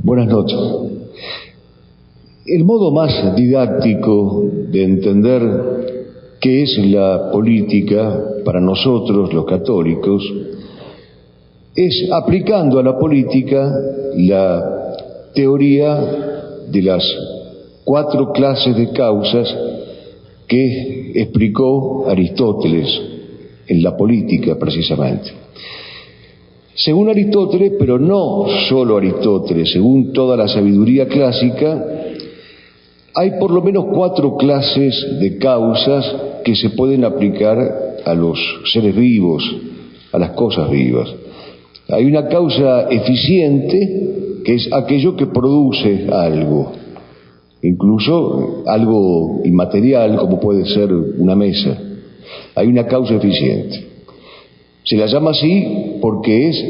Buenas noches. El modo más didáctico de entender qué es la política para nosotros los católicos es aplicando a la política la teoría de las 4 clases de causas que explicó Aristóteles en la política precisamente. Según Aristóteles, pero no solo Aristóteles, según toda la sabiduría clásica, hay por lo menos 4 clases de causas que se pueden aplicar a los seres vivos, a las cosas vivas. Hay una causa eficiente, que es aquello que produce algo, incluso algo inmaterial, como puede ser una mesa. Hay una causa eficiente. Se la llama así porque es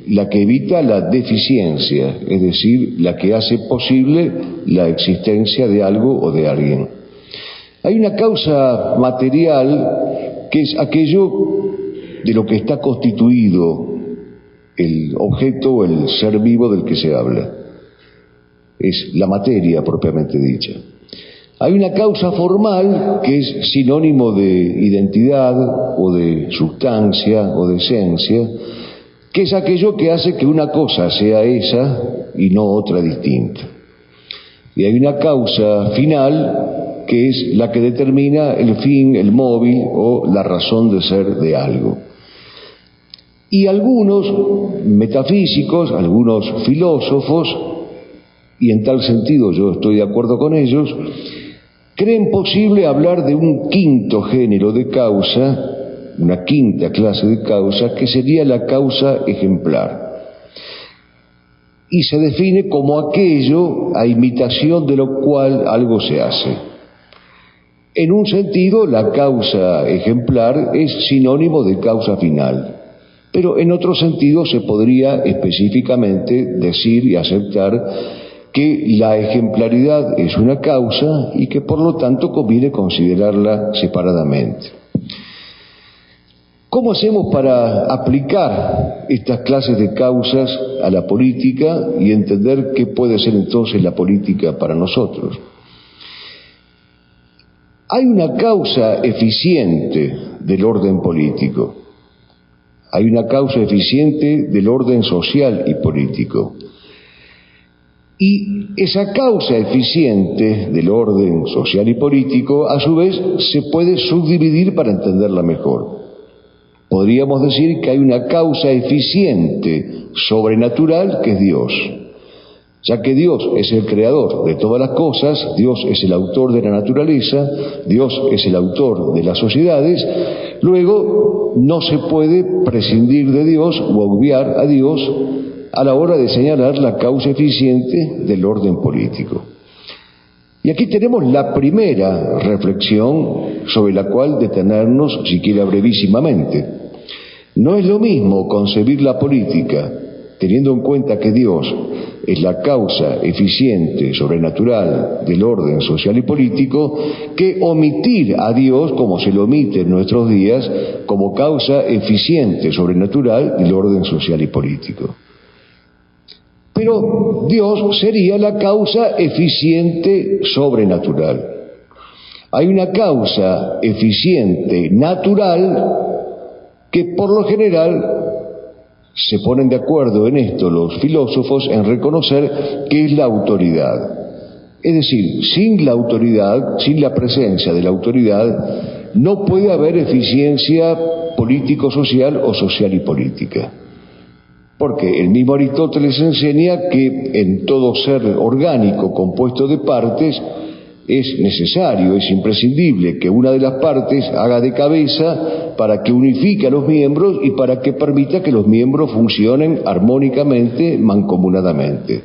la que evita la deficiencia, es decir, la que hace posible la existencia de algo o de alguien. Hay una causa material que es aquello de lo que está constituido el objeto o el ser vivo del que se habla. Es la materia propiamente dicha. Hay una causa formal que es sinónimo de identidad o de sustancia o de esencia, que es aquello que hace que una cosa sea esa y no otra distinta. Y hay una causa final que es la que determina el fin, el móvil o la razón de ser de algo. Y algunos metafísicos, algunos filósofos, y en tal sentido yo estoy de acuerdo con ellos, creen posible hablar de un quinto género de causa, una quinta clase de causa, que sería la causa ejemplar. Y se define como aquello a imitación de lo cual algo se hace. En un sentido, la causa ejemplar es sinónimo de causa final, pero en otro sentido se podría específicamente decir y aceptar que la ejemplaridad es una causa y que por lo tanto conviene considerarla separadamente. ¿Cómo hacemos para aplicar estas clases de causas a la política y entender qué puede ser entonces la política para nosotros? Hay una causa eficiente del orden político, hay una causa eficiente del orden social y político. Y esa causa eficiente del orden social y político, a su vez, se puede subdividir para entenderla mejor. Podríamos decir que hay una causa eficiente sobrenatural que es Dios. Ya que Dios es el creador de todas las cosas, Dios es el autor de la naturaleza, Dios es el autor de las sociedades, luego no se puede prescindir de Dios o obviar a Dios a la hora de señalar la causa eficiente del orden político. Y aquí tenemos la primera reflexión sobre la cual detenernos, siquiera brevísimamente. No es lo mismo concebir la política teniendo en cuenta que Dios es la causa eficiente, sobrenatural del orden social y político, que omitir a Dios, como se lo omite en nuestros días, como causa eficiente, sobrenatural del orden social y político. Pero Dios sería la causa eficiente sobrenatural. Hay una causa eficiente natural que por lo general se ponen de acuerdo en esto los filósofos en reconocer que es la autoridad. Es decir, sin la autoridad, sin la presencia de la autoridad, no puede haber eficiencia político-social o social y política. Porque el mismo Aristóteles enseña que en todo ser orgánico compuesto de partes es necesario, es imprescindible que una de las partes haga de cabeza para que unifique a los miembros y para que permita que los miembros funcionen armónicamente, mancomunadamente.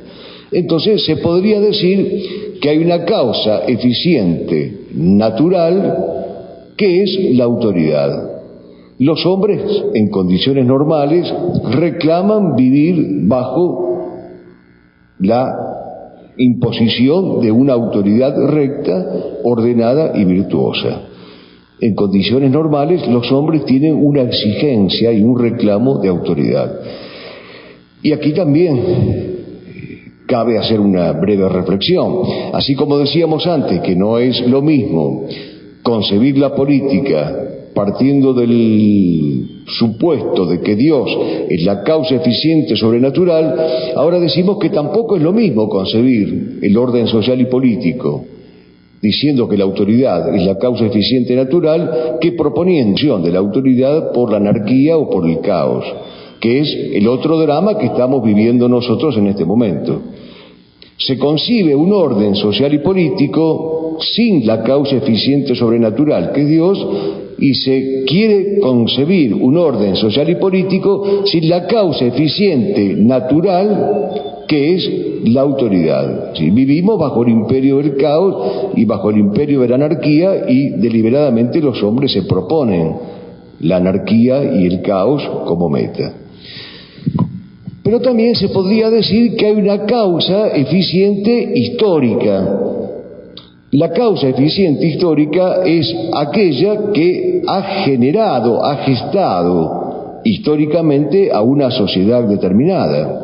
Entonces se podría decir que hay una causa eficiente, natural, que es la autoridad. Los hombres, en condiciones normales, reclaman vivir bajo la imposición de una autoridad recta, ordenada y virtuosa. En condiciones normales, los hombres tienen una exigencia y un reclamo de autoridad. Y aquí también cabe hacer una breve reflexión. Así como decíamos antes que no es lo mismo concebir la política partiendo del supuesto de que Dios es la causa eficiente sobrenatural, ahora decimos que tampoco es lo mismo concebir el orden social y político diciendo que la autoridad es la causa eficiente natural, que proponiendo de la autoridad por la anarquía o por el caos, que es el otro drama que estamos viviendo nosotros en este momento. Se concibe un orden social y político sin la causa eficiente sobrenatural, que es Dios, y se quiere concebir un orden social y político sin la causa eficiente natural, que es la autoridad. ¿Sí? Vivimos bajo el imperio del caos y bajo el imperio de la anarquía, y deliberadamente los hombres se proponen la anarquía y el caos como meta. Pero también se podría decir que hay una causa eficiente histórica. La causa eficiente histórica es aquella que ha generado, ha gestado históricamente a una sociedad determinada.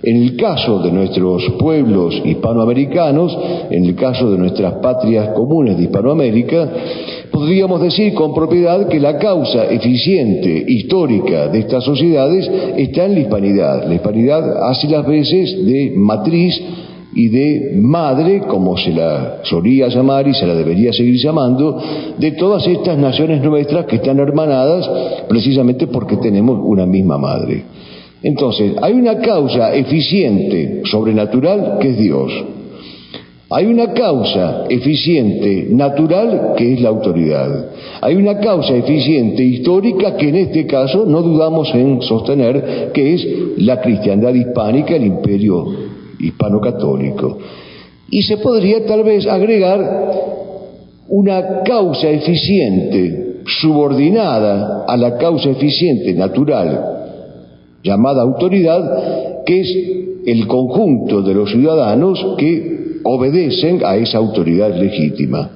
En el caso de nuestros pueblos hispanoamericanos, en el caso de nuestras patrias comunes de Hispanoamérica, podríamos decir con propiedad que la causa eficiente histórica de estas sociedades está en la hispanidad. La hispanidad hace las veces de matriz y de madre, como se la solía llamar y se la debería seguir llamando, de todas estas naciones nuestras que están hermanadas precisamente porque tenemos una misma madre. Entonces, hay una causa eficiente sobrenatural que es Dios. Hay una causa eficiente natural que es la autoridad. Hay una causa eficiente histórica que en este caso no dudamos en sostener que es la cristiandad hispánica, el imperio hispano-católico. Y se podría tal vez agregar una causa eficiente subordinada a la causa eficiente natural llamada autoridad, que es el conjunto de los ciudadanos que obedecen a esa autoridad legítima,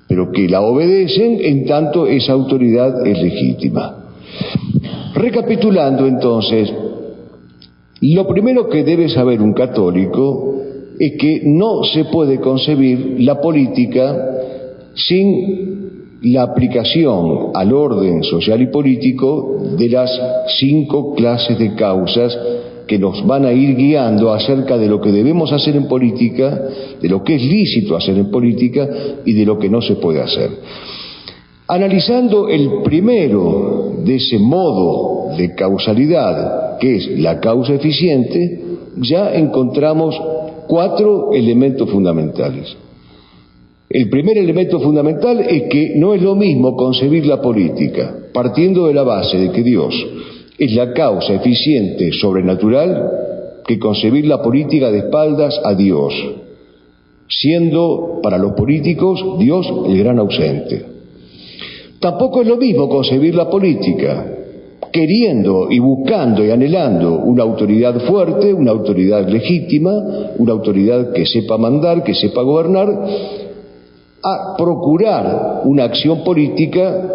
pero que la obedecen en tanto esa autoridad es legítima. Recapitulando entonces, lo primero que debe saber un católico es que no se puede concebir la política sin la aplicación al orden social y político de las 5 clases de causas que nos van a ir guiando acerca de lo que debemos hacer en política, de lo que es lícito hacer en política y de lo que no se puede hacer. Analizando el primero de ese modo de causalidad, que es la causa eficiente, ya encontramos 4 elementos fundamentales. El primer elemento fundamental es que no es lo mismo concebir la política partiendo de la base de que Dios es la causa eficiente sobrenatural que concebir la política de espaldas a Dios, siendo para los políticos Dios el gran ausente. Tampoco es lo mismo concebir la política queriendo y buscando y anhelando una autoridad fuerte, una autoridad legítima, una autoridad que sepa mandar, que sepa gobernar, a procurar una acción política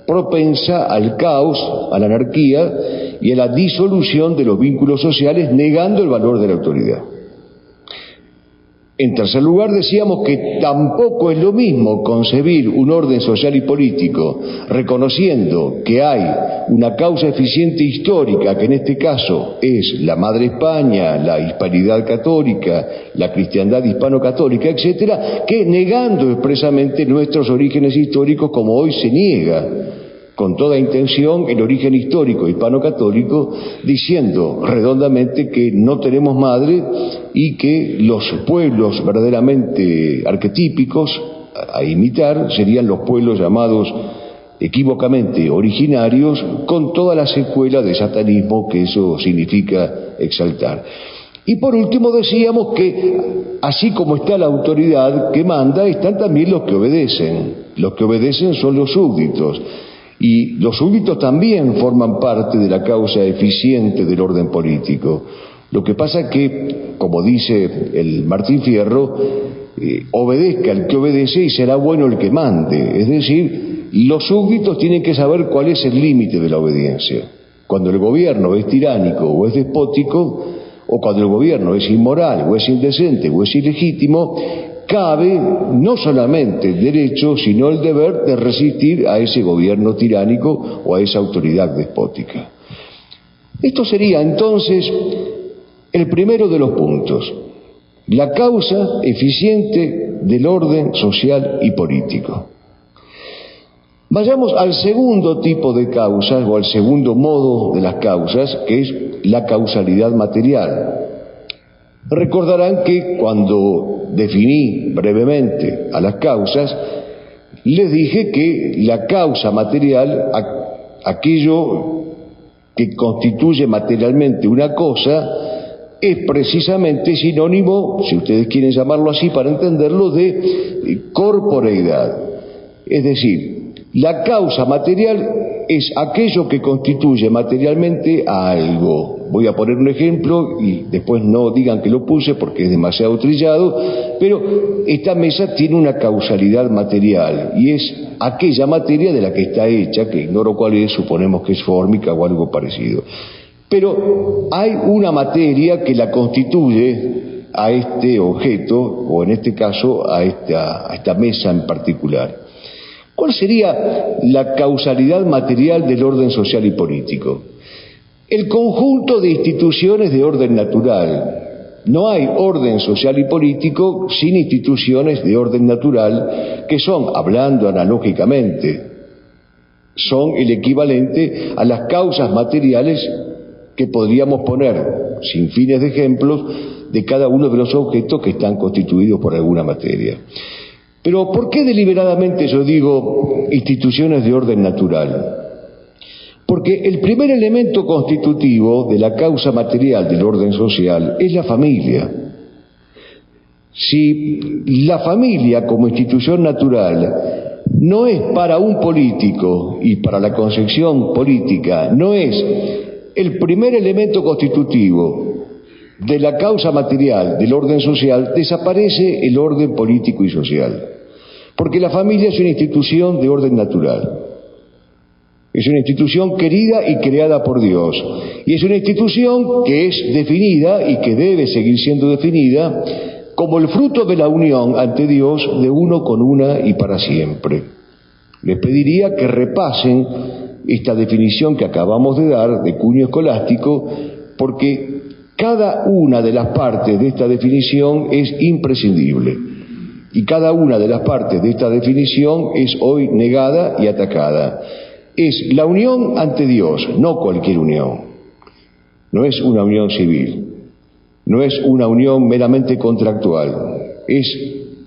propensa al caos, a la anarquía y a la disolución de los vínculos sociales, negando el valor de la autoridad. En tercer lugar, decíamos que tampoco es lo mismo concebir un orden social y político reconociendo que hay una causa eficiente histórica, que en este caso es la Madre España, la hispanidad católica, la cristiandad hispano-católica, etcétera, que negando expresamente nuestros orígenes históricos, como hoy se niega con toda intención el origen histórico hispano-católico, diciendo redondamente que no tenemos madre y que los pueblos verdaderamente arquetípicos a imitar serían los pueblos llamados equívocamente originarios, con toda la secuela de satanismo que eso significa exaltar. Y por último decíamos que así como está la autoridad que manda, están también los que obedecen. Los que obedecen son los súbditos. Y los súbditos también forman parte de la causa eficiente del orden político. Lo que pasa es que, como dice el Martín Fierro, obedezca el que obedece y será bueno el que mande. Es decir, los súbditos tienen que saber cuál es el límite de la obediencia. Cuando el gobierno es tiránico o es despótico, o cuando el gobierno es inmoral, o es indecente, o es ilegítimo, cabe no solamente el derecho, sino el deber de resistir a ese gobierno tiránico o a esa autoridad despótica. Esto sería entonces el primero de los puntos, la causa eficiente del orden social y político. Vayamos al segundo tipo de causas, o al segundo modo de las causas, que es la causalidad material. Recordarán que cuando definí brevemente a las causas, les dije que la causa material, aquello que constituye materialmente una cosa, es precisamente sinónimo, si ustedes quieren llamarlo así para entenderlo, de corporeidad. Es decir, la causa material es aquello que constituye materialmente a algo. Voy a poner un ejemplo y después no digan que lo puse porque es demasiado trillado, pero esta mesa tiene una causalidad material y es aquella materia de la que está hecha, que ignoro cuál es, suponemos que es fórmica o algo parecido. Pero hay una materia que la constituye a este objeto, o en este caso a esta mesa en particular. ¿Cuál sería la causalidad material del orden social y político? El conjunto de instituciones de orden natural. No hay orden social y político sin instituciones de orden natural que son, hablando analógicamente, son el equivalente a las causas materiales que podríamos poner, sin fines de ejemplos, de cada uno de los objetos que están constituidos por alguna materia. Pero ¿por qué deliberadamente yo digo instituciones de orden natural? Porque el primer elemento constitutivo de la causa material del orden social es la familia. Si la familia como institución natural no es para un político y para la concepción política, no es el primer elemento constitutivo de la causa material del orden social, desaparece el orden político y social. Porque la familia es una institución de orden natural. Es una institución querida y creada por Dios. Y es una institución que es definida y que debe seguir siendo definida como el fruto de la unión ante Dios de uno con una y para siempre. Les pediría que repasen esta definición que acabamos de dar de cuño escolástico, porque cada una de las partes de esta definición es imprescindible. Y cada una de las partes de esta definición es hoy negada y atacada. Es la unión ante Dios, no cualquier unión. No es una unión civil, no es una unión meramente contractual, es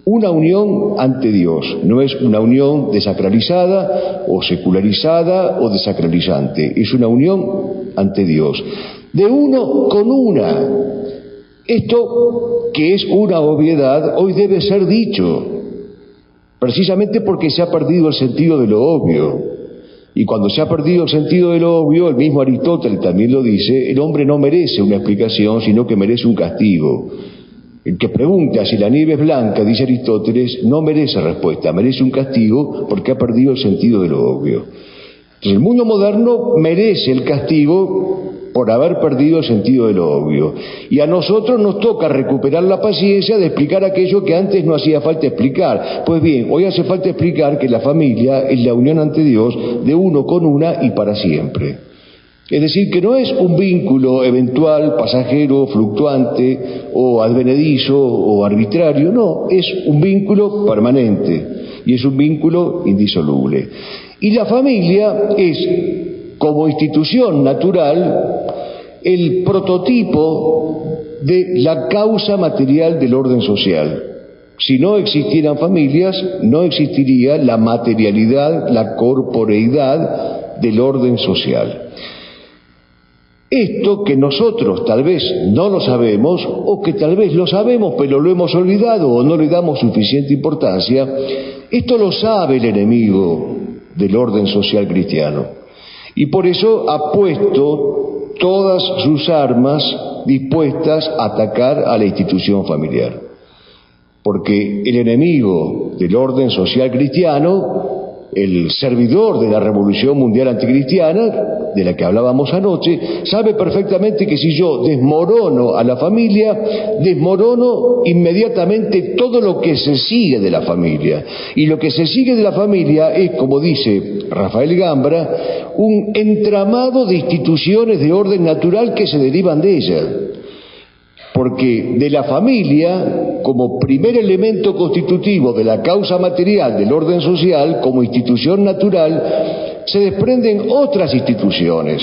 una unión ante Dios, no es una unión desacralizada o secularizada o desacralizante, es una unión ante Dios, de uno con una. Esto, que es una obviedad, hoy debe ser dicho, precisamente porque se ha perdido el sentido de lo obvio. Y cuando se ha perdido el sentido de lo obvio, el mismo Aristóteles también lo dice, el hombre no merece una explicación, sino que merece un castigo. El que pregunta si la nieve es blanca, dice Aristóteles, no merece respuesta, merece un castigo porque ha perdido el sentido de lo obvio. Entonces el mundo moderno merece el castigo por haber perdido el sentido de lo obvio. Y a nosotros nos toca recuperar la paciencia de explicar aquello que antes no hacía falta explicar. Pues bien, hoy hace falta explicar que la familia es la unión ante Dios de uno con una y para siempre. Es decir, que no es un vínculo eventual, pasajero, fluctuante o advenedizo o arbitrario, no, es un vínculo permanente y es un vínculo indisoluble. Y la familia es, como institución natural, el prototipo de la causa material del orden social. Si no existieran familias, no existiría la materialidad, la corporeidad del orden social. Esto que nosotros tal vez no lo sabemos, o que tal vez lo sabemos pero lo hemos olvidado o no le damos suficiente importancia, esto lo sabe el enemigo del orden social cristiano. Y por eso ha puesto todas sus armas dispuestas a atacar a la institución familiar. Porque el enemigo del orden social cristiano el servidor de la Revolución Mundial Anticristiana, de la que hablábamos anoche, sabe perfectamente que si yo desmorono a la familia, desmorono inmediatamente todo lo que se sigue de la familia. Y lo que se sigue de la familia es, como dice Rafael Gambra, un entramado de instituciones de orden natural que se derivan de ella. Porque de la familia, como primer elemento constitutivo de la causa material del orden social, como institución natural, se desprenden otras instituciones.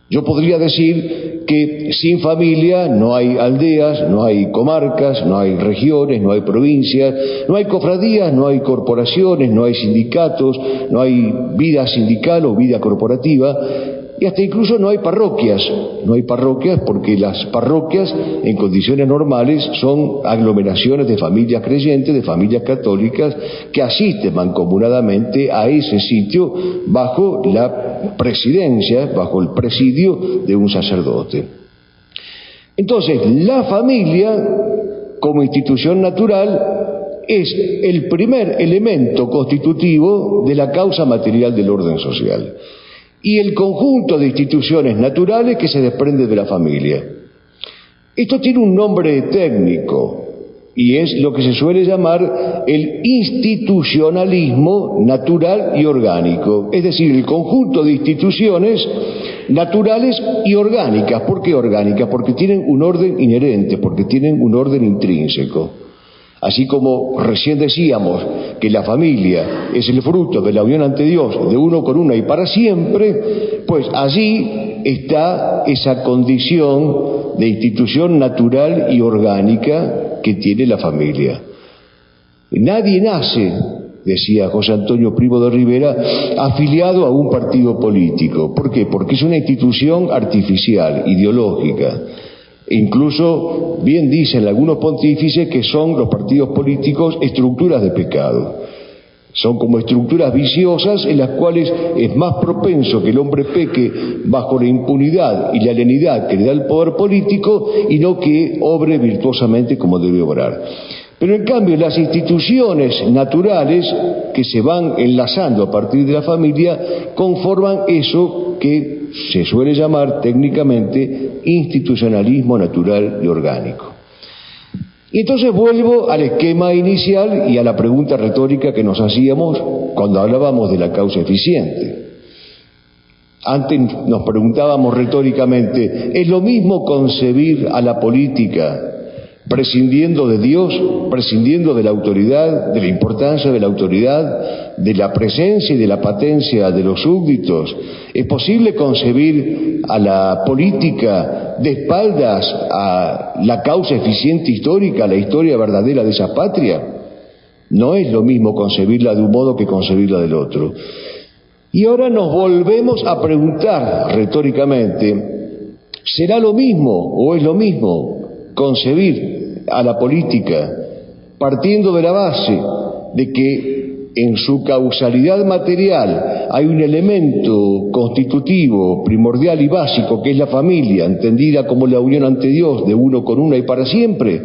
Yo podría decir que sin familia no hay aldeas, no hay comarcas, no hay regiones, no hay provincias, no hay cofradías, no hay corporaciones, no hay sindicatos, no hay vida sindical o vida corporativa. Y hasta incluso no hay parroquias porque las parroquias en condiciones normales son aglomeraciones de familias creyentes, de familias católicas que asisten mancomunadamente a ese sitio bajo la presidencia, bajo el presidio de un sacerdote. Entonces, la familia como institución natural es el primer elemento constitutivo de la causa material del orden social y el conjunto de instituciones naturales que se desprende de la familia. Esto tiene un nombre técnico y es lo que se suele llamar el institucionalismo natural y orgánico, es decir, el conjunto de instituciones naturales y orgánicas. ¿Por qué orgánicas? Porque tienen un orden inherente, porque tienen un orden intrínseco. Así como recién decíamos que la familia es el fruto de la unión ante Dios de uno con una y para siempre, pues allí está esa condición de institución natural y orgánica que tiene la familia. Nadie nace, decía José Antonio Primo de Rivera, afiliado a un partido político. ¿Por qué? Porque es una institución artificial, ideológica. Incluso, bien dicen algunos pontífices que son los partidos políticos estructuras de pecado. Son como estructuras viciosas en las cuales es más propenso que el hombre peque bajo la impunidad y la lenidad que le da el poder político y no que obre virtuosamente como debe obrar. Pero en cambio las instituciones naturales que se van enlazando a partir de la familia conforman eso que se suele llamar técnicamente institucionalismo natural y orgánico. Y entonces vuelvo al esquema inicial y a la pregunta retórica que nos hacíamos cuando hablábamos de la causa eficiente. Antes nos preguntábamos retóricamente, ¿es lo mismo concebir a la política prescindiendo de Dios, prescindiendo de la autoridad, de la importancia de la autoridad, de la presencia y de la patencia de los súbditos? ¿Es posible concebir a la política de espaldas a la causa eficiente histórica, a la historia verdadera de esa patria? No es lo mismo concebirla de un modo que concebirla del otro. Y ahora nos volvemos a preguntar retóricamente, ¿será lo mismo o es lo mismo concebir a la política partiendo de la base de que en su causalidad material hay un elemento constitutivo, primordial y básico que es la familia, entendida como la unión ante Dios de uno con una y para siempre,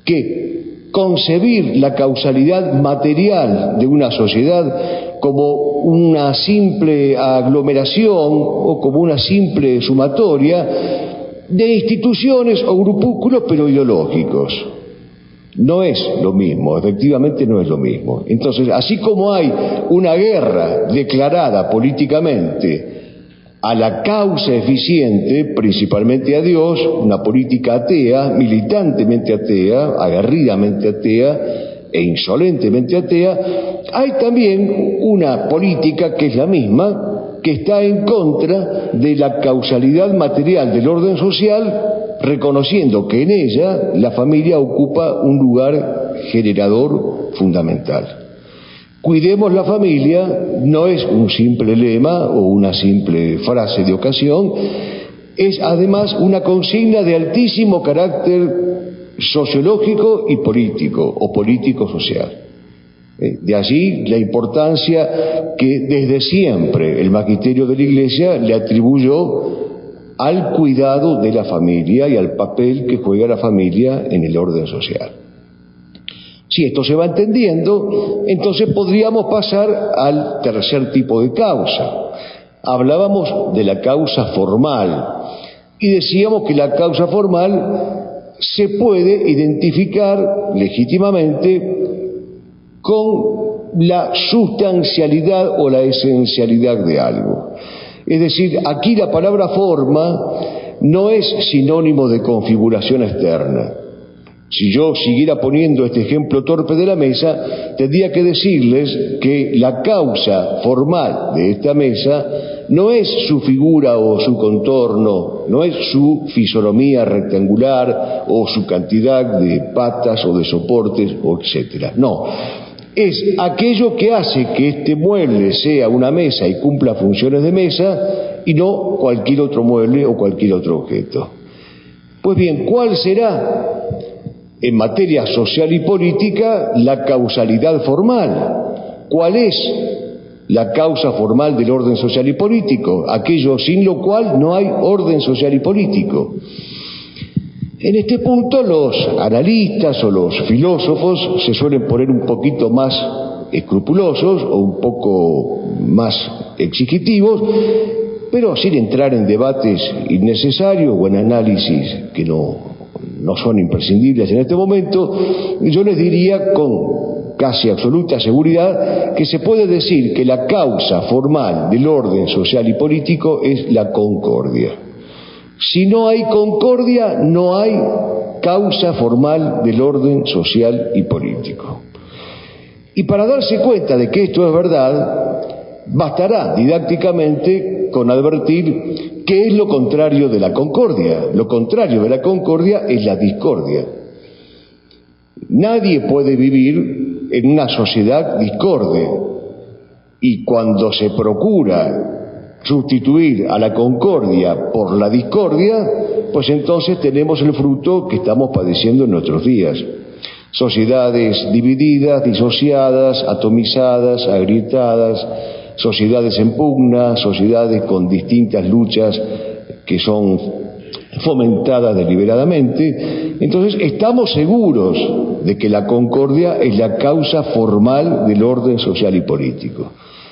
que concebir la causalidad material de una sociedad como una simple aglomeración o como una simple sumatoria de instituciones o grupúsculos pero ideológicos? No es lo mismo, efectivamente no es lo mismo. Entonces, así como hay una guerra declarada políticamente a la causa eficiente, principalmente a Dios, una política atea, militantemente atea, aguerridamente atea e insolentemente atea, hay también una política que es la misma, que está en contra de la causalidad material del orden social, reconociendo que en ella la familia ocupa un lugar generador fundamental. Cuidemos la familia no es un simple lema o una simple frase de ocasión, es además una consigna de altísimo carácter sociológico y político o político-social. De allí la importancia que desde siempre el magisterio de la Iglesia le atribuyó al cuidado de la familia y al papel que juega la familia en el orden social. Si esto se va entendiendo, entonces podríamos pasar al tercer tipo de causa. Hablábamos de la causa formal y decíamos que la causa formal se puede identificar legítimamente con la sustancialidad o la esencialidad de algo. Es decir, aquí la palabra forma no es sinónimo de configuración externa. Si yo siguiera poniendo este ejemplo torpe de la mesa, tendría que decirles que la causa formal de esta mesa no es su figura o su contorno, no es su fisonomía rectangular o su cantidad de patas o de soportes, o etcétera. No, es aquello que hace que este mueble sea una mesa y cumpla funciones de mesa y no cualquier otro mueble o cualquier otro objeto. Pues bien, ¿cuál será en materia social y política la causalidad formal? ¿Cuál es la causa formal del orden social y político? Aquello sin lo cual no hay orden social y político. En este punto los analistas o los filósofos se suelen poner un poquito más escrupulosos o un poco más exigitivos, pero sin entrar en debates innecesarios o en análisis que no son imprescindibles en este momento. Yo les diría con casi absoluta seguridad que se puede decir que la causa formal del orden social y político es la concordia. Si no hay concordia, no hay causa formal del orden social y político. Y para darse cuenta de que esto es verdad, bastará didácticamente con advertir qué es lo contrario de la concordia. Lo contrario de la concordia es la discordia. Nadie puede vivir en una sociedad discorde, y cuando se procura sustituir a la concordia por la discordia, pues entonces tenemos el fruto que estamos padeciendo en nuestros días. Sociedades divididas, disociadas, atomizadas, agrietadas, sociedades en pugna, sociedades con distintas luchas que son fomentadas deliberadamente. Entonces estamos seguros de que la concordia es la causa formal del orden social y político.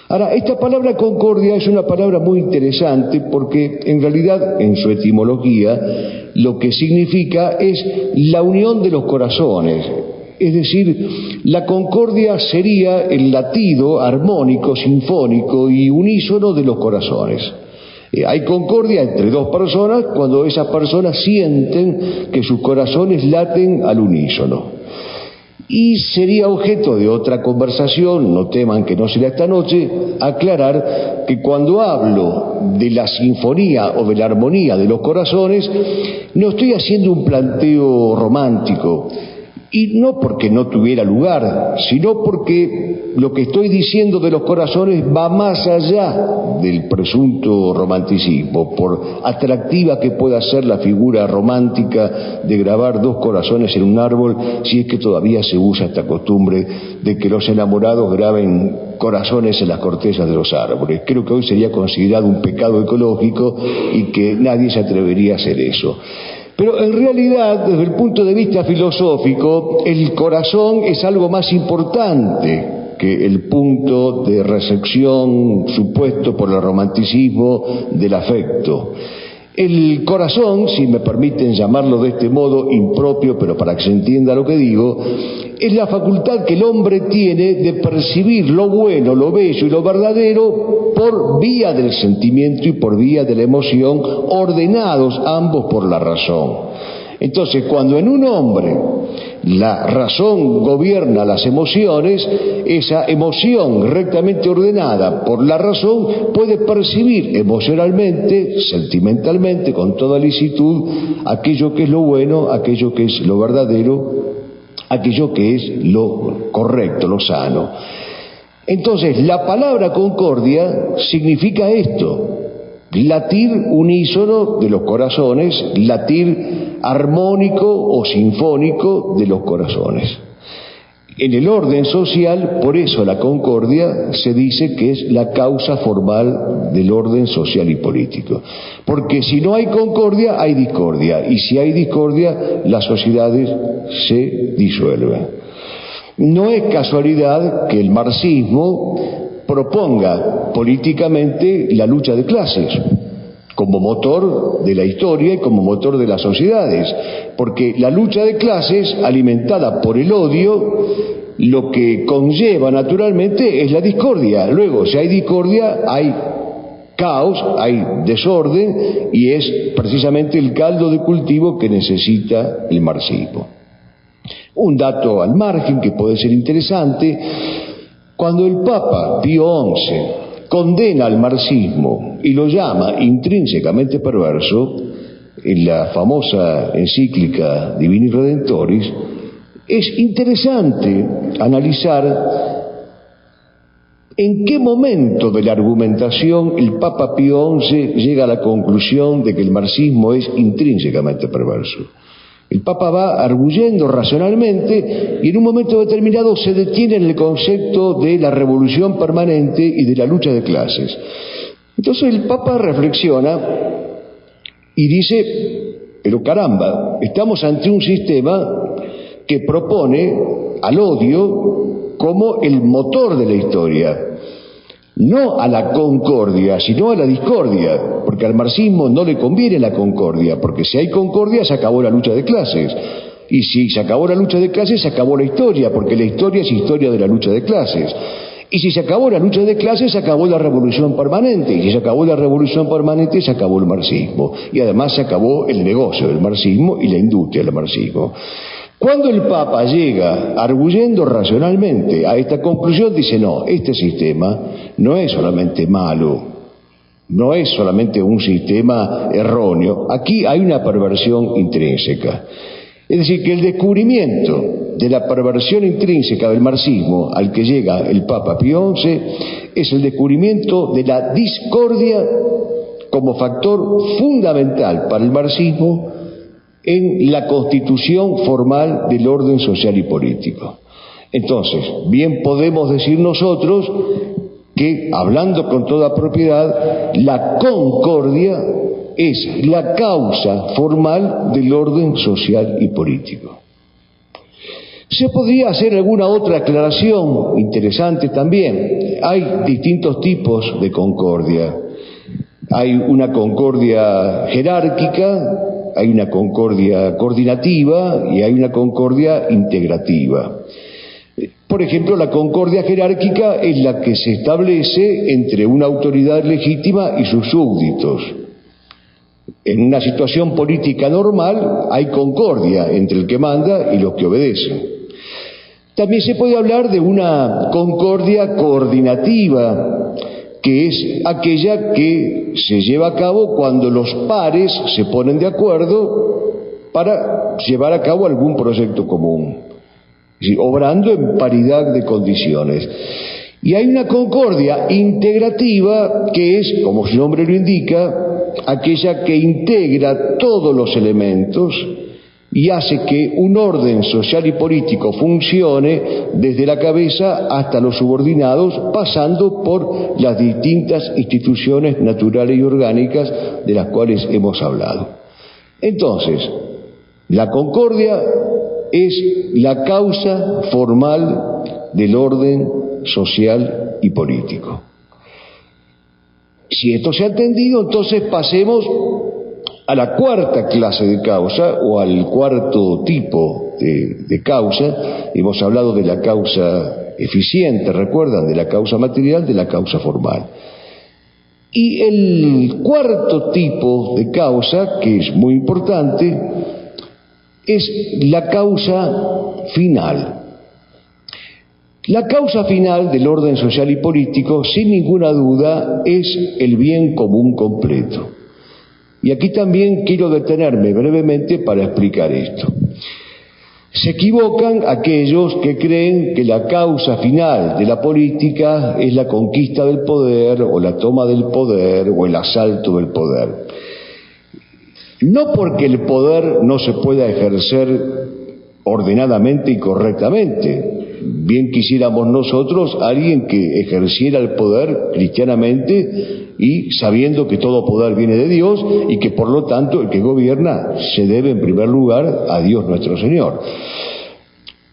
Ahora, esta palabra concordia es una palabra muy interesante porque en realidad en su etimología lo que significa es la unión de los corazones. Es decir, la concordia sería el latido armónico, sinfónico y unísono de los corazones. Hay concordia entre dos personas cuando esas personas sienten que sus corazones laten al unísono. Y sería objeto de otra conversación, no teman que no será esta noche, aclarar que cuando hablo de la sinfonía o de la armonía de los corazones, no estoy haciendo un planteo romántico. Y no porque no tuviera lugar, sino porque lo que estoy diciendo de los corazones va más allá del presunto romanticismo, por atractiva que pueda ser la figura romántica de grabar dos corazones en un árbol, si es que todavía se usa esta costumbre de que los enamorados graben corazones en las cortezas de los árboles. Creo que hoy sería considerado un pecado ecológico y que nadie se atrevería a hacer eso. Pero en realidad, desde el punto de vista filosófico, el corazón es algo más importante que el punto de recepción supuesto por el romanticismo del afecto. El corazón, si me permiten llamarlo de este modo impropio, pero para que se entienda lo que digo, es la facultad que el hombre tiene de percibir lo bueno, lo bello y lo verdadero por vía del sentimiento y por vía de la emoción, ordenados ambos por la razón. Entonces, cuando en un hombre la razón gobierna las emociones, esa emoción rectamente ordenada por la razón puede percibir emocionalmente, sentimentalmente, con toda licitud, aquello que es lo bueno, aquello que es lo verdadero, aquello que es lo correcto, lo sano. Entonces, la palabra concordia significa esto: latir unísono de los corazones, latir armónico o sinfónico de los corazones. En el orden social, por eso la concordia se dice que es la causa formal del orden social y político. Porque si no hay concordia, hay discordia. Y si hay discordia, las sociedades se disuelven. No es casualidad que el marxismo proponga políticamente la lucha de clases como motor de la historia y como motor de las sociedades, porque la lucha de clases alimentada por el odio lo que conlleva naturalmente es la discordia. Luego, si hay discordia, hay caos, hay desorden, y es precisamente el caldo de cultivo que necesita el marxismo. Un dato al margen que puede ser interesante: cuando el Papa Pío XI condena al marxismo y lo llama intrínsecamente perverso, en la famosa encíclica Divini Redentoris, es interesante analizar en qué momento de la argumentación el Papa Pío XI llega a la conclusión de que el marxismo es intrínsecamente perverso. El Papa va arguyendo racionalmente y en un momento determinado se detiene en el concepto de la revolución permanente y de la lucha de clases. Entonces el Papa reflexiona y dice: pero caramba, estamos ante un sistema que propone al odio como el motor de la historia, no a la concordia, sino a la discordia, porque al marxismo no le conviene la concordia, porque si hay concordia se acabó la lucha de clases, y si se acabó la lucha de clases se acabó la historia, porque la historia es historia de la lucha de clases, y si se acabó la lucha de clases se acabó la revolución permanente, y si se acabó la revolución permanente se acabó el marxismo, y además se acabó el negocio del marxismo y la industria del marxismo. Cuando el Papa llega, arguyendo racionalmente, a esta conclusión, dice: no, este sistema no es solamente malo, no es solamente un sistema erróneo, aquí hay una perversión intrínseca. Es decir, que el descubrimiento de la perversión intrínseca del marxismo al que llega el Papa Pío XI es el descubrimiento de la discordia como factor fundamental para el marxismo en la constitución formal del orden social y político. Entonces, bien podemos decir nosotros que, hablando con toda propiedad, la concordia es la causa formal del orden social y político. Se podría hacer alguna otra aclaración interesante también. Hay distintos tipos de concordia. Hay una concordia jerárquica, hay una concordia coordinativa y hay una concordia integrativa. Por ejemplo, la concordia jerárquica es la que se establece entre una autoridad legítima y sus súbditos. En una situación política normal hay concordia entre el que manda y los que obedecen. También se puede hablar de una concordia coordinativa, que es aquella que se lleva a cabo cuando los pares se ponen de acuerdo para llevar a cabo algún proyecto común, es decir, obrando en paridad de condiciones. Y hay una concordia integrativa que es, como su nombre lo indica, aquella que integra todos los elementos y hace que un orden social y político funcione desde la cabeza hasta los subordinados, pasando por las distintas instituciones naturales y orgánicas de las cuales hemos hablado. Entonces, la concordia es la causa formal del orden social y político. Si esto se ha entendido, entonces pasemos a la cuarta clase de causa, o al cuarto tipo de causa. Hemos hablado de la causa eficiente, recuerdan, de la causa material, de la causa formal. Y el cuarto tipo de causa, que es muy importante, es la causa final. La causa final del orden social y político, sin ninguna duda, es el bien común completo. Y aquí también quiero detenerme brevemente para explicar esto. Se equivocan aquellos que creen que la causa final de la política es la conquista del poder, o la toma del poder, o el asalto del poder. No porque el poder no se pueda ejercer ordenadamente y correctamente. Bien quisiéramos nosotros a alguien que ejerciera el poder cristianamente y sabiendo que todo poder viene de Dios y que por lo tanto el que gobierna se debe en primer lugar a Dios nuestro Señor.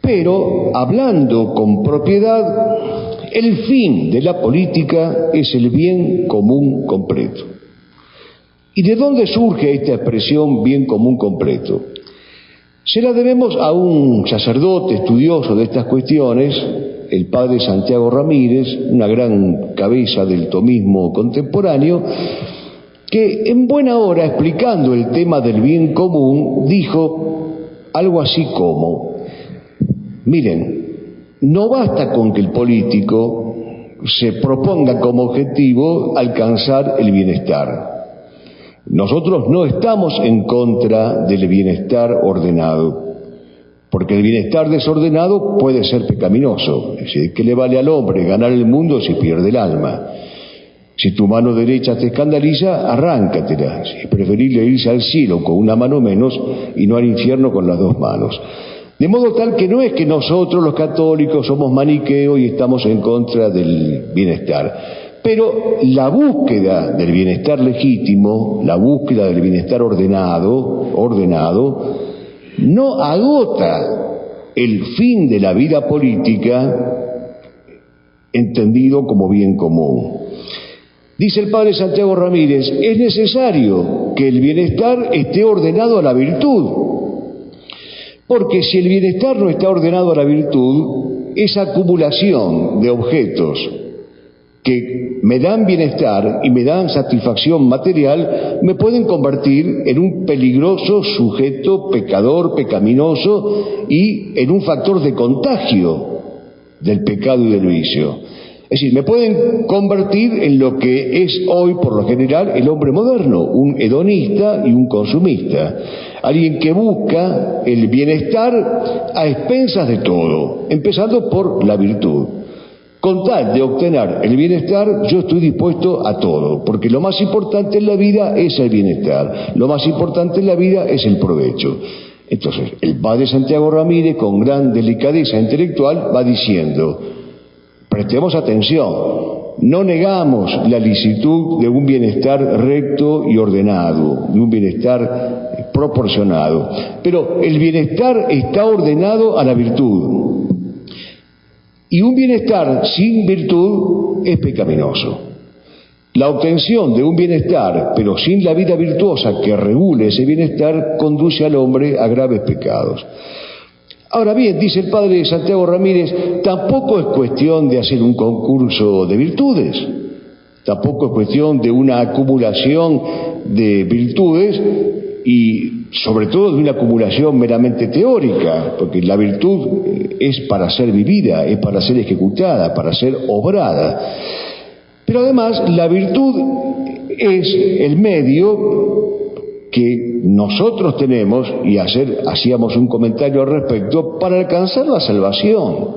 Pero, hablando con propiedad, el fin de la política es el bien común completo. ¿Y de dónde surge esta expresión bien común completo? Se la debemos a un sacerdote estudioso de estas cuestiones, el padre Santiago Ramírez, una gran cabeza del tomismo contemporáneo, que en buena hora, explicando el tema del bien común, dijo algo así como: miren, no basta con que el político se proponga como objetivo alcanzar el bienestar. Nosotros no estamos en contra del bienestar ordenado, porque el bienestar desordenado puede ser pecaminoso. Es decir, ¿qué le vale al hombre ganar el mundo si pierde el alma? Si tu mano derecha te escandaliza, arráncatela. Es preferible irse al cielo con una mano menos y no al infierno con las dos manos. De modo tal que no es que nosotros los católicos somos maniqueos y estamos en contra del bienestar. Pero la búsqueda del bienestar legítimo, la búsqueda del bienestar ordenado, no agota el fin de la vida política entendido como bien común. Dice el padre Santiago Ramírez: es necesario que el bienestar esté ordenado a la virtud, porque si el bienestar no está ordenado a la virtud, esa acumulación de objetos que me dan bienestar y me dan satisfacción material, me pueden convertir en un peligroso sujeto pecador, pecaminoso, y en un factor de contagio del pecado y del vicio. Es decir, me pueden convertir en lo que es hoy, por lo general, el hombre moderno, un hedonista y un consumista. Alguien que busca el bienestar a expensas de todo, empezando por la virtud. Con tal de obtener el bienestar, yo estoy dispuesto a todo, porque lo más importante en la vida es el bienestar, lo más importante en la vida es el provecho. Entonces, el padre Santiago Ramírez, con gran delicadeza intelectual, va diciendo: prestemos atención, no negamos la licitud de un bienestar recto y ordenado, de un bienestar proporcionado, pero el bienestar está ordenado a la virtud. Y un bienestar sin virtud es pecaminoso. La obtención de un bienestar, pero sin la vida virtuosa que regule ese bienestar, conduce al hombre a graves pecados. Ahora bien, dice el padre Santiago Ramírez, tampoco es cuestión de hacer un concurso de virtudes, tampoco es cuestión de una acumulación de virtudes y sobre todo de una acumulación meramente teórica, porque la virtud es para ser vivida, es para ser ejecutada, para ser obrada. Pero además la virtud es el medio que nosotros tenemos, y hacíamos un comentario al respecto, para alcanzar la salvación.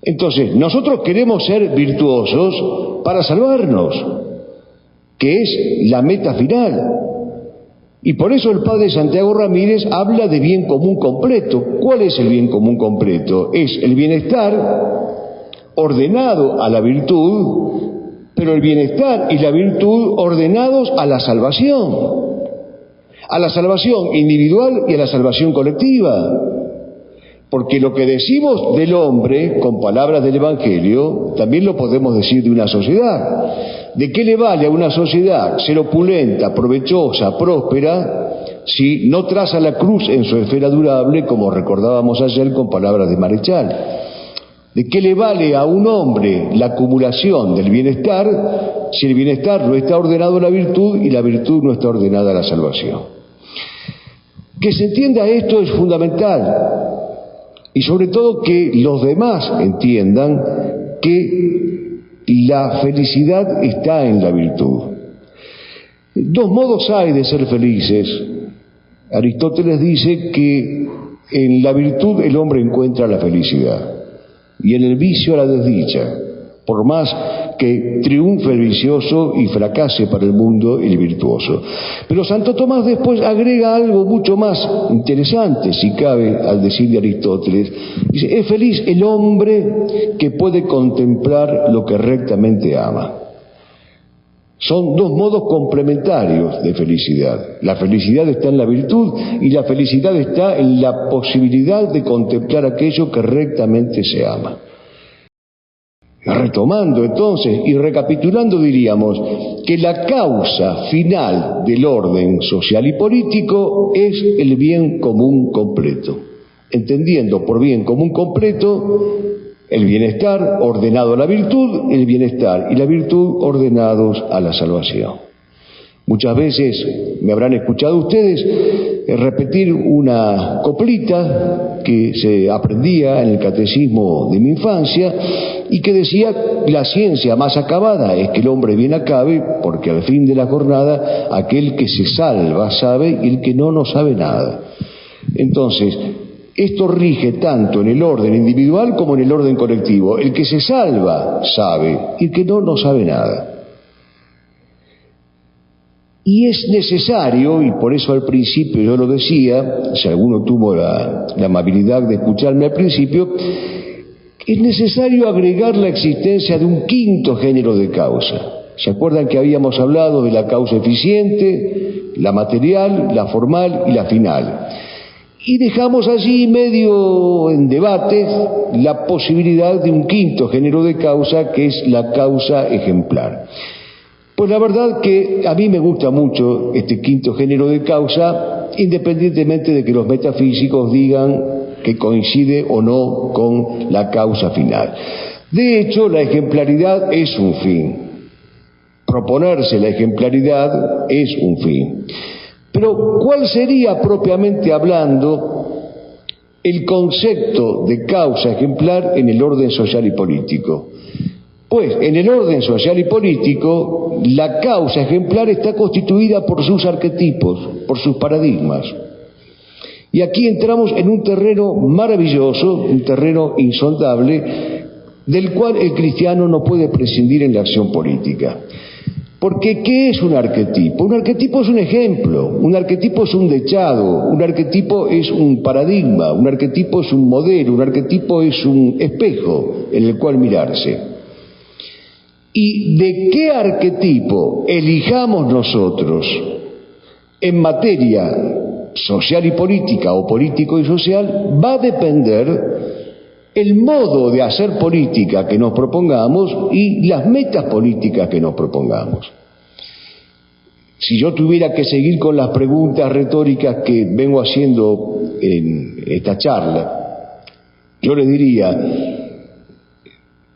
Entonces, nosotros queremos ser virtuosos para salvarnos, que es la meta final. Y por eso el padre Santiago Ramírez habla de bien común completo. ¿Cuál es el bien común completo? Es el bienestar ordenado a la virtud, pero el bienestar y la virtud ordenados a la salvación individual y a la salvación colectiva. Porque lo que decimos del hombre, con palabras del Evangelio, también lo podemos decir de una sociedad. ¿De qué le vale a una sociedad ser opulenta, provechosa, próspera, si no traza la cruz en su esfera durable, como recordábamos ayer con palabras de Marechal? ¿De qué le vale a un hombre la acumulación del bienestar si el bienestar no está ordenado a la virtud y la virtud no está ordenada a la salvación? Que se entienda esto es fundamental, y sobre todo que los demás entiendan que la felicidad está en la virtud. Dos modos hay de ser felices. Aristóteles dice que en la virtud el hombre encuentra la felicidad y en el vicio la desdicha, por más que triunfe el vicioso y fracase para el mundo el virtuoso. Pero Santo Tomás después agrega algo mucho más interesante, si cabe, al decir de Aristóteles. Dice: es feliz el hombre que puede contemplar lo que rectamente ama. Son dos modos complementarios de felicidad. La felicidad está en la virtud y la felicidad está en la posibilidad de contemplar aquello que rectamente se ama. Retomando entonces y recapitulando, diríamos que la causa final del orden social y político es el bien común completo, entendiendo por bien común completo el bienestar ordenado a la virtud, el bienestar y la virtud ordenados a la salvación. Muchas veces me habrán escuchado ustedes repetir una coplita que se aprendía en el catecismo de mi infancia y que decía: la ciencia más acabada es que el hombre bien acabe, porque al fin de la jornada aquel que se salva sabe y el que no sabe nada. Entonces, esto rige tanto en el orden individual como en el orden colectivo. El que se salva sabe y el que no sabe nada. Y es necesario, y por eso al principio yo lo decía, si alguno tuvo la amabilidad de escucharme al principio, es necesario agregar la existencia de un quinto género de causa. ¿Se acuerdan que habíamos hablado de la causa eficiente, la material, la formal y la final? Y dejamos allí medio en debate la posibilidad de un quinto género de causa, que es la causa ejemplar. Pues la verdad que a mí me gusta mucho este quinto género de causa, independientemente de que los metafísicos digan que coincide o no con la causa final. De hecho, la ejemplaridad es un fin. Proponerse la ejemplaridad es un fin. Pero, ¿cuál sería propiamente hablando el concepto de causa ejemplar en el orden social y político? Pues en el orden social y político, la causa ejemplar está constituida por sus arquetipos, por sus paradigmas. Y aquí entramos en un terreno maravilloso, un terreno insondable, del cual el cristiano no puede prescindir en la acción política. Porque, ¿qué es un arquetipo? Un arquetipo es un ejemplo, un arquetipo es un dechado, un arquetipo es un paradigma, un arquetipo es un modelo, un arquetipo es un espejo en el cual mirarse. Y de qué arquetipo elijamos nosotros en materia social y política o político y social va a depender el modo de hacer política que nos propongamos y las metas políticas que nos propongamos. Si yo tuviera que seguir con las preguntas retóricas que vengo haciendo en esta charla, yo le diría...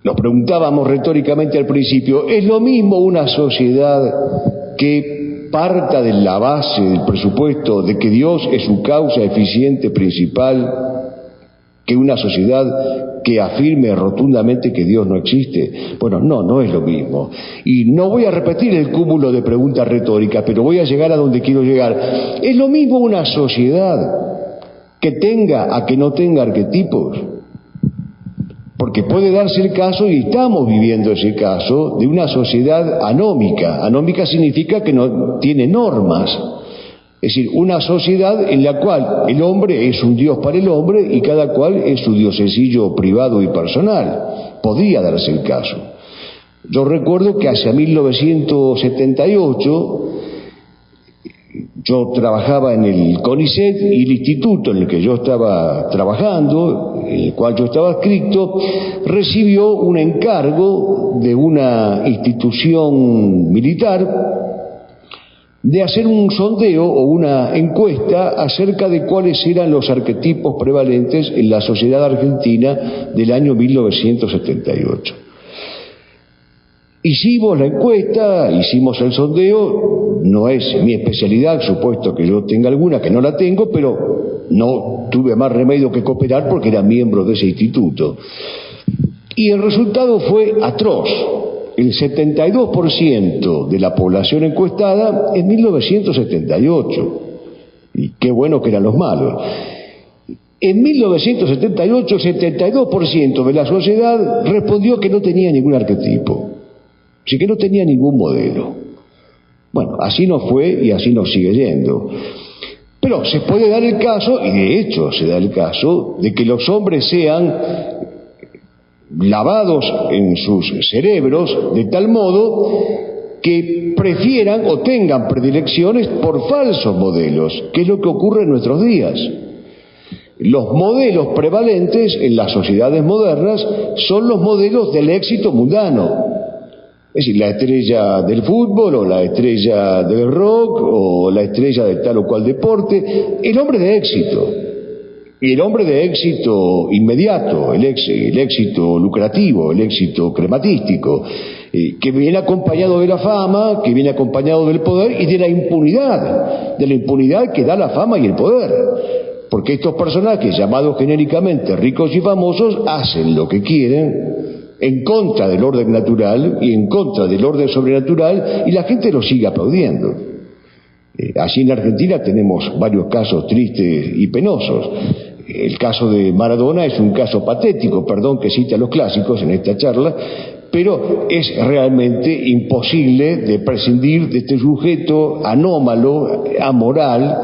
Nos preguntábamos retóricamente al principio, ¿es lo mismo una sociedad que parta de la base del presupuesto de que Dios es su causa eficiente principal que una sociedad que afirme rotundamente que Dios no existe? Bueno, no es lo mismo. Y no voy a repetir el cúmulo de preguntas retóricas, pero voy a llegar a donde quiero llegar. ¿Es lo mismo una sociedad que tenga a que no tenga arquetipos? Porque puede darse el caso, y estamos viviendo ese caso, de una sociedad anómica. Anómica significa que no tiene normas. Es decir, una sociedad en la cual el hombre es un Dios para el hombre y cada cual es su diosecillo privado y personal. Podría darse el caso. Yo recuerdo que hacia 1978... yo trabajaba en el CONICET y el instituto en el que yo estaba trabajando, en el cual yo estaba adscrito, recibió un encargo de una institución militar de hacer un sondeo o una encuesta acerca de cuáles eran los arquetipos prevalentes en la sociedad argentina del año 1978. Hicimos la encuesta, hicimos el sondeo, no es mi especialidad, supuesto que yo tenga alguna, que no la tengo, pero no tuve más remedio que cooperar porque era miembro de ese instituto. Y el resultado fue atroz. El 72% de la población encuestada en 1978. Y qué bueno que eran los malos. En 1978, el 72% de la sociedad respondió que no tenía ningún arquetipo. Así que no tenía ningún modelo. Bueno, así nos fue y así nos sigue yendo. Pero se puede dar el caso, y de hecho se da el caso, de que los hombres sean lavados en sus cerebros de tal modo que prefieran o tengan predilecciones por falsos modelos, que es lo que ocurre en nuestros días. Los modelos prevalentes en las sociedades modernas son los modelos del éxito mundano. Es decir, la estrella del fútbol o la estrella del rock o la estrella de tal o cual deporte, el hombre de éxito. Y el hombre de éxito inmediato, el éxito lucrativo, el éxito crematístico, que viene acompañado de la fama, que viene acompañado del poder y de la impunidad que da la fama y el poder. Porque estos personajes llamados genéricamente ricos y famosos hacen lo que quieren en contra del orden natural y en contra del orden sobrenatural y la gente lo sigue aplaudiendo. Allí en Argentina tenemos varios casos tristes y penosos. El caso de Maradona es un caso patético, perdón que cite a los clásicos en esta charla, pero es realmente imposible de prescindir de este sujeto anómalo, amoral,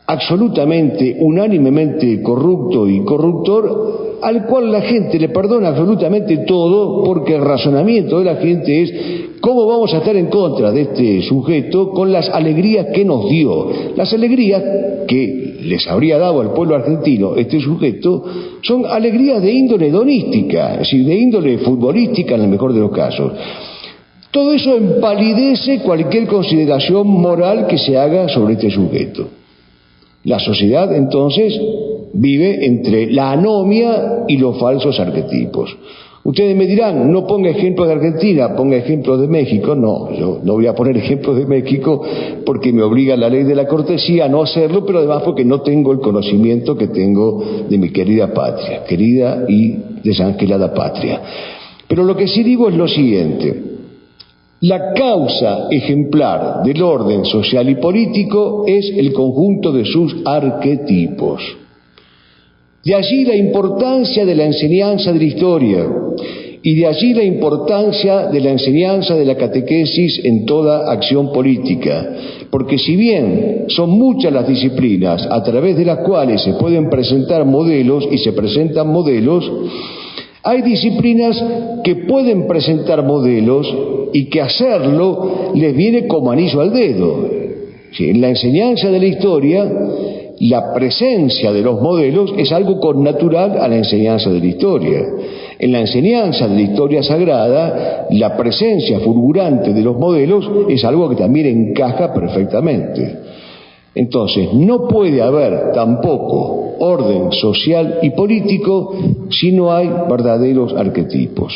absolutamente, unánimemente corrupto y corruptor, al cual la gente le perdona absolutamente todo, porque el razonamiento de la gente es: ¿cómo vamos a estar en contra de este sujeto con las alegrías que nos dio? Las alegrías que les habría dado al pueblo argentino este sujeto son alegrías de índole hedonística, es decir, de índole futbolística en el mejor de los casos. Todo eso empalidece cualquier consideración moral que se haga sobre este sujeto. La sociedad, entonces, vive entre la anomia y los falsos arquetipos. Ustedes me dirán, no ponga ejemplos de Argentina, ponga ejemplos de México. No, yo no voy a poner ejemplos de México porque me obliga la ley de la cortesía a no hacerlo, pero además porque no tengo el conocimiento que tengo de mi querida patria, querida y desangelada patria. Pero lo que sí digo es lo siguiente: la causa ejemplar del orden social y político es el conjunto de sus arquetipos. De allí la importancia de la enseñanza de la historia y de allí la importancia de la enseñanza de la catequesis en toda acción política, porque si bien son muchas las disciplinas a través de las cuales se pueden presentar modelos y se presentan modelos, hay disciplinas que pueden presentar modelos y que hacerlo les viene como anillo al dedo. En la enseñanza de la historia, la presencia de los modelos es algo connatural a la enseñanza de la historia. En la enseñanza de la historia sagrada, la presencia fulgurante de los modelos es algo que también encaja perfectamente. Entonces, no puede haber tampoco orden social y político si no hay verdaderos arquetipos.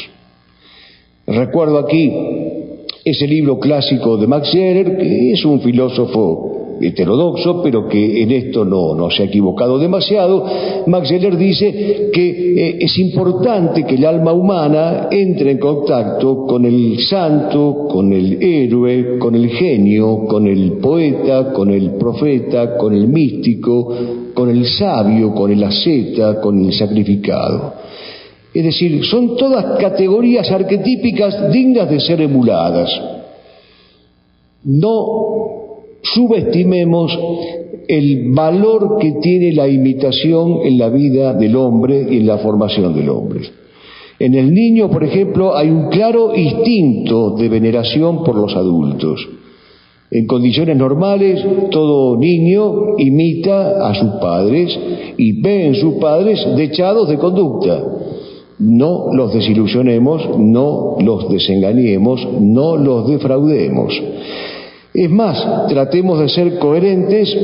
Recuerdo aquí ese libro clásico de Max Scheler, que es un filósofo heterodoxo, pero que en esto no se ha equivocado demasiado. Max Scheler dice que es importante que el alma humana entre en contacto con el santo, con el héroe, con el genio, con el poeta, con el profeta, con el místico, con el sabio, con el asceta, con el sacrificado. Es decir, son todas categorías arquetípicas dignas de ser emuladas. No subestimemos el valor que tiene la imitación en la vida del hombre y en la formación del hombre. En el niño, por ejemplo, hay un claro instinto de veneración por los adultos. En condiciones normales, todo niño imita a sus padres y ve en sus padres dechados de conducta. No los desilusionemos, no los desengañemos, no los defraudemos. Es más, tratemos de ser coherentes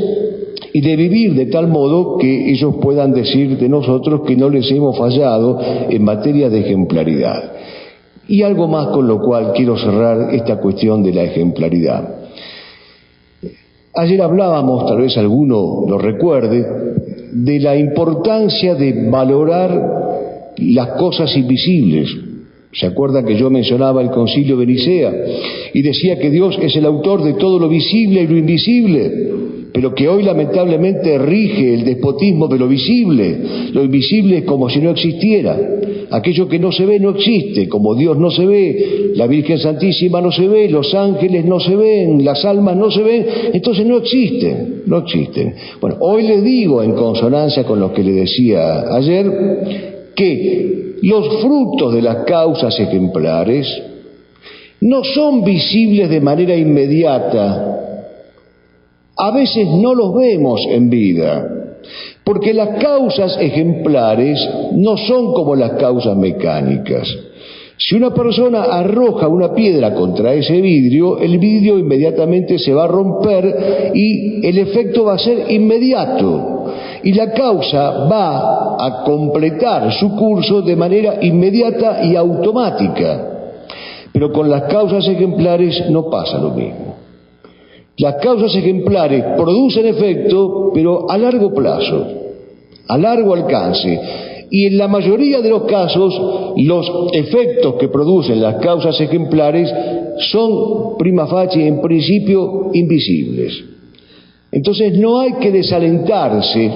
y de vivir de tal modo que ellos puedan decir de nosotros que no les hemos fallado en materia de ejemplaridad. Y algo más con lo cual quiero cerrar esta cuestión de la ejemplaridad. Ayer hablábamos, tal vez alguno lo recuerde, de la importancia de valorar las cosas invisibles. ¿Se acuerdan que yo mencionaba el Concilio de Nicea y decía que Dios es el autor de todo lo visible y lo invisible, pero que hoy lamentablemente rige el despotismo de lo visible? Lo invisible es como si no existiera. Aquello que no se ve no existe, como Dios no se ve, la Virgen Santísima no se ve, los ángeles no se ven, las almas no se ven, entonces no existen. Bueno, hoy les digo, en consonancia con lo que le decía ayer, que los frutos de las causas ejemplares no son visibles de manera inmediata. A veces no los vemos en vida, porque las causas ejemplares no son como las causas mecánicas. Si una persona arroja una piedra contra ese vidrio, el vidrio inmediatamente se va a romper y el efecto va a ser inmediato. Y la causa va a completar su curso de manera inmediata y automática. Pero con las causas ejemplares no pasa lo mismo. Las causas ejemplares producen efecto, pero a largo plazo, a largo alcance. Y en la mayoría de los casos, los efectos que producen las causas ejemplares son prima facie, en principio, invisibles. Entonces no hay que desalentarse,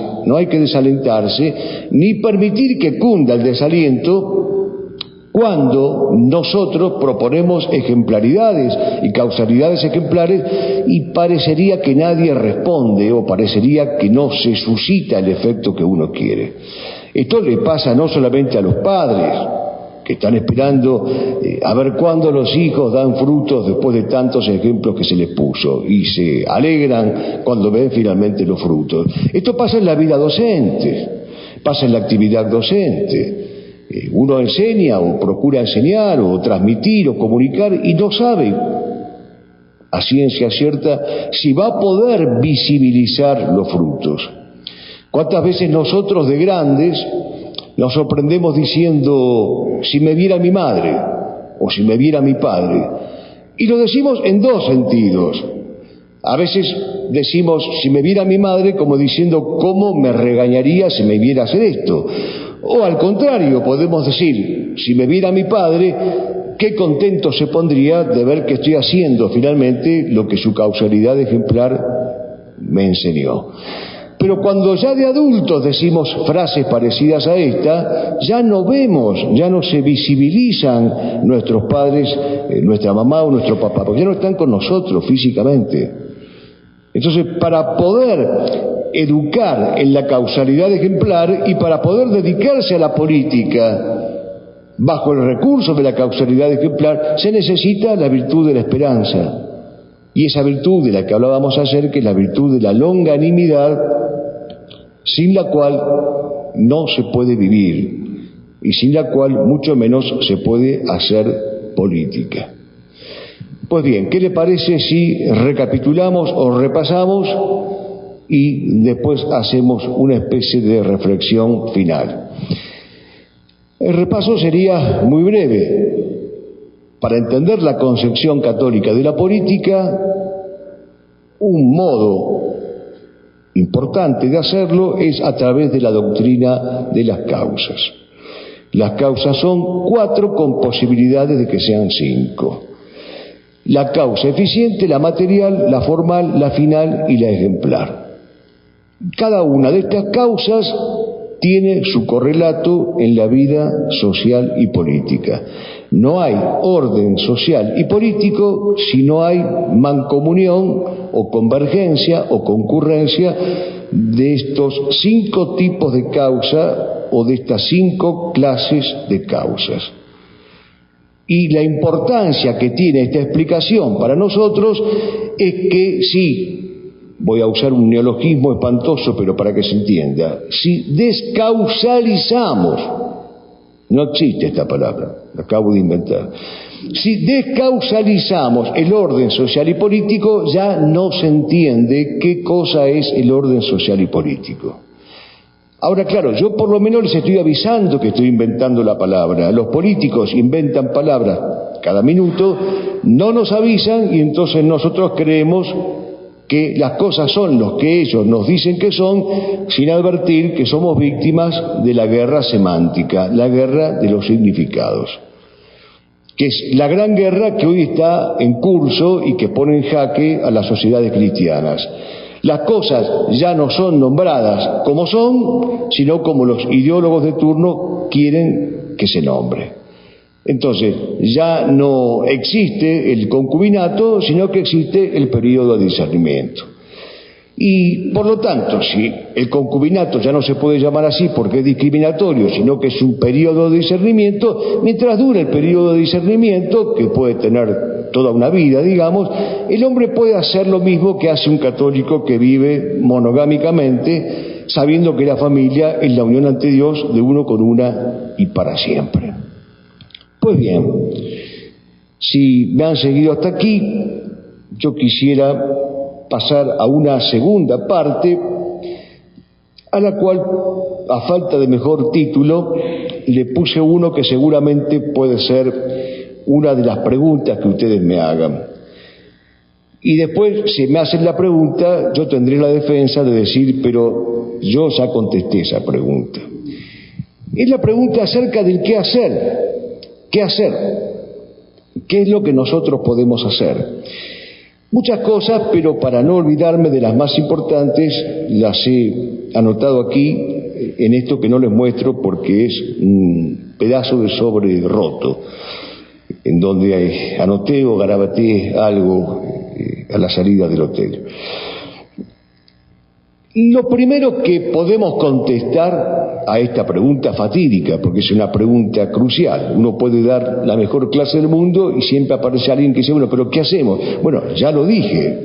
ni permitir que cunda el desaliento cuando nosotros proponemos ejemplaridades y causalidades ejemplares y parecería que nadie responde o parecería que no se suscita el efecto que uno quiere. Esto le pasa no solamente a los padres, que están esperando a ver cuándo los hijos dan frutos después de tantos ejemplos que se les puso y se alegran cuando ven finalmente los frutos. Esto pasa en la vida docente, pasa en la actividad docente. Uno enseña o procura enseñar o transmitir o comunicar y no sabe a ciencia cierta si va a poder visibilizar los frutos. ¿Cuántas veces nosotros de grandes nos sorprendemos diciendo si me viera mi madre o si me viera mi padre? Y lo decimos en dos sentidos. A veces decimos si me viera mi madre como diciendo cómo me regañaría si me viera hacer esto. O al contrario, podemos decir, si me viera mi padre, qué contento se pondría de ver que estoy haciendo finalmente lo que su causalidad ejemplar me enseñó. Pero cuando ya de adultos decimos frases parecidas a esta, ya no vemos, ya no se visibilizan nuestros padres, nuestra mamá o nuestro papá, porque ya no están con nosotros físicamente. Entonces, para poder educar en la causalidad ejemplar y para poder dedicarse a la política bajo el recurso de la causalidad ejemplar, se necesita la virtud de la esperanza. Y esa virtud de la que hablábamos ayer, que es la virtud de la longanimidad, sin la cual no se puede vivir y sin la cual mucho menos se puede hacer política. Pues bien, ¿qué le parece si recapitulamos o repasamos y después hacemos una especie de reflexión final? El repaso sería muy breve. Para entender la concepción católica de la política, un modo importante de hacerlo es a través de la doctrina de las causas. Las causas son 4 con posibilidades de que sean 5. La causa eficiente, la material, la formal, la final y la ejemplar. Cada una de estas causas tiene su correlato en la vida social y política. No hay orden social y político si no hay mancomunión o convergencia o concurrencia de estos 5 tipos de causa o de estas 5 clases de causas. Y la importancia que tiene esta explicación para nosotros es que voy a usar un neologismo espantoso, pero para que se entienda, si descausalizamos, no existe esta palabra, la acabo de inventar, si descausalizamos el orden social y político, ya no se entiende qué cosa es el orden social y político. Ahora, claro, yo por lo menos les estoy avisando que estoy inventando la palabra. Los políticos inventan palabras cada minuto, no nos avisan y entonces nosotros creemos que las cosas son lo que ellos nos dicen que son, sin advertir que somos víctimas de la guerra semántica, la guerra de los significados, que es la gran guerra que hoy está en curso y que pone en jaque a las sociedades cristianas. Las cosas ya no son nombradas como son, sino como los ideólogos de turno quieren que se nombre. Entonces, ya no existe el concubinato, sino que existe el periodo de discernimiento. Y por lo tanto, si el concubinato ya no se puede llamar así porque es discriminatorio, sino que es un periodo de discernimiento, mientras dure el periodo de discernimiento, que puede tener toda una vida, digamos, el hombre puede hacer lo mismo que hace un católico que vive monogámicamente, sabiendo que la familia es la unión ante Dios de uno con una y para siempre. Pues bien, si me han seguido hasta aquí, yo quisiera pasar a una segunda parte, a la cual, a falta de mejor título, le puse uno que seguramente puede ser una de las preguntas que ustedes me hagan. Y después, si me hacen la pregunta, yo tendré la defensa de decir, pero yo ya contesté esa pregunta. Es la pregunta acerca del qué hacer. ¿Qué hacer? ¿Qué es lo que nosotros podemos hacer? Muchas cosas, pero para no olvidarme de las más importantes, las he anotado aquí, en esto que no les muestro porque es un pedazo de sobre roto, en donde anoté o garabateé algo a la salida del hotel. Lo primero que podemos contestar a esta pregunta fatídica, porque es una pregunta crucial, uno puede dar la mejor clase del mundo y siempre aparece alguien que dice, bueno, pero ¿qué hacemos? Bueno, ya lo dije,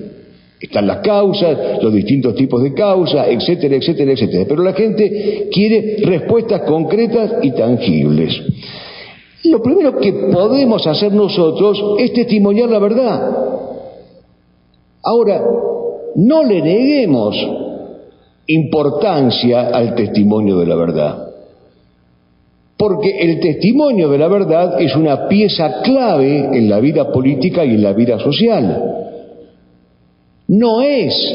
están las causas, los distintos tipos de causas, etcétera, etcétera, etcétera, pero la gente quiere respuestas concretas y tangibles. Lo primero que podemos hacer nosotros es testimoniar la verdad. Ahora, no le neguemos importancia al testimonio de la verdad, porque el testimonio de la verdad es una pieza clave en la vida política y en la vida social. No es